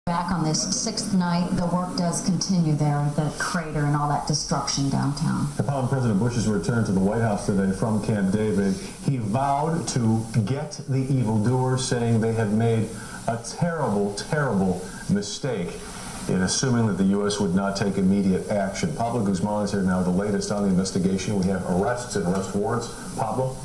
Back on this sixth night, the work does continue there, the crater and all that destruction downtown. Upon President Bush's return to the White House today from Camp David, he vowed to get the evildoers, saying they had made a terrible, terrible mistake in assuming that the U.S. would not take immediate action. Pablo Guzman is here now with the latest on the investigation. We have arrests and arrest warrants. Pablo?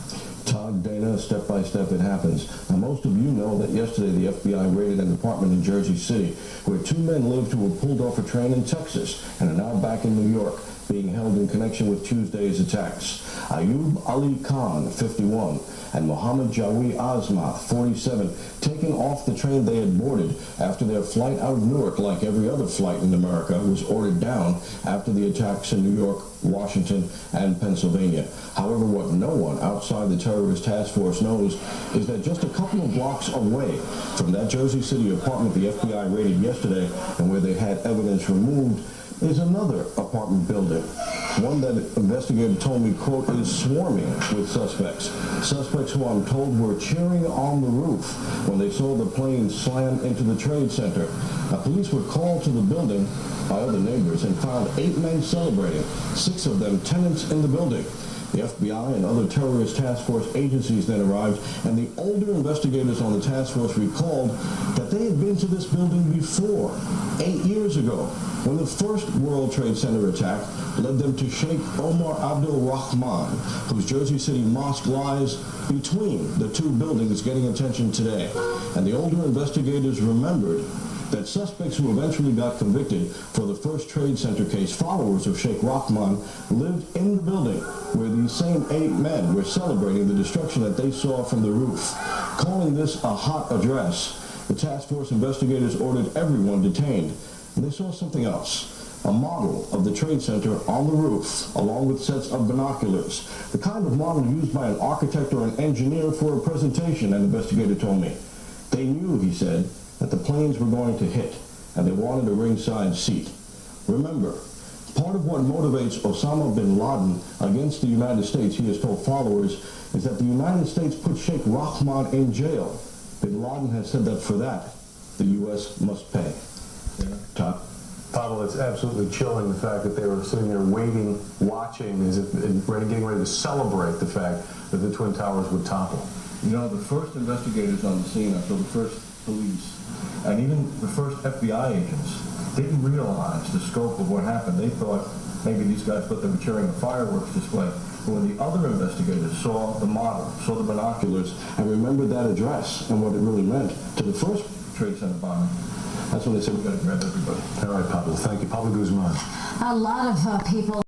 Todd, Dana, step by step it happens. Now, most of you know that yesterday the FBI raided an apartment in Jersey City where two men lived who were pulled off a train in Texas and are now back in New York, being held in connection with Tuesday's attacks. Ayub Ali Khan, 51, and Mohammed Jawi Azma, 47, taken off the train they had boarded after their flight out of Newark, like every other flight in America, was ordered down after the attacks in New York, Washington, and Pennsylvania. However, what no one outside the terrorist task force knows is that just a couple of blocks away from that Jersey City apartment the FBI raided yesterday and where they had evidence removed is another apartment building, one that investigators told me, quote, is swarming with suspects. Suspects who I'm told were cheering on the roof when they saw the plane slam into the trade center. Now, police were called to the building by other neighbors and found 8 men celebrating, 6 of them tenants in the building. The FBI and other terrorist task force agencies then arrived, and the older investigators on the task force recalled that they had been to this building before, 8 years ago, when the first World Trade Center attack led them to Sheikh Omar Abdul Rahman, whose Jersey City mosque lies between the two buildings getting attention today. And the older investigators remembered that suspects who eventually got convicted for the first Trade Center case, followers of Sheikh Rahman, lived in the building where these same 8 men were celebrating the destruction that they saw from the roof. Calling this a hot address, the task force investigators ordered everyone detained. And they saw something else, a model of the Trade Center on the roof, along with sets of binoculars, the kind of model used by an architect or an engineer for a presentation, an investigator told me. They knew, he said, that the planes were going to hit, and they wanted a ringside seat. Remember, part of what motivates Osama bin Laden against the United States, he has told followers, is that the United States put Sheikh Rahman in jail. Bin Laden has said that for that, the U.S. must pay. Yeah. Todd? Pablo, it's absolutely chilling the fact that they were sitting there waiting, watching, as if getting ready to celebrate the fact that the Twin Towers would topple. You know, the first investigators on the scene after the first police and even the first FBI agents didn't realize the scope of what happened. They thought maybe these guys thought they were cheering a fireworks display. But when the other investigators saw the model, saw the binoculars, and remembered that address and what it really meant to the first Trade Center bombing, that's when they said, we got to grab everybody. All right, Pablo. Thank you. Pablo Guzman. A lot of people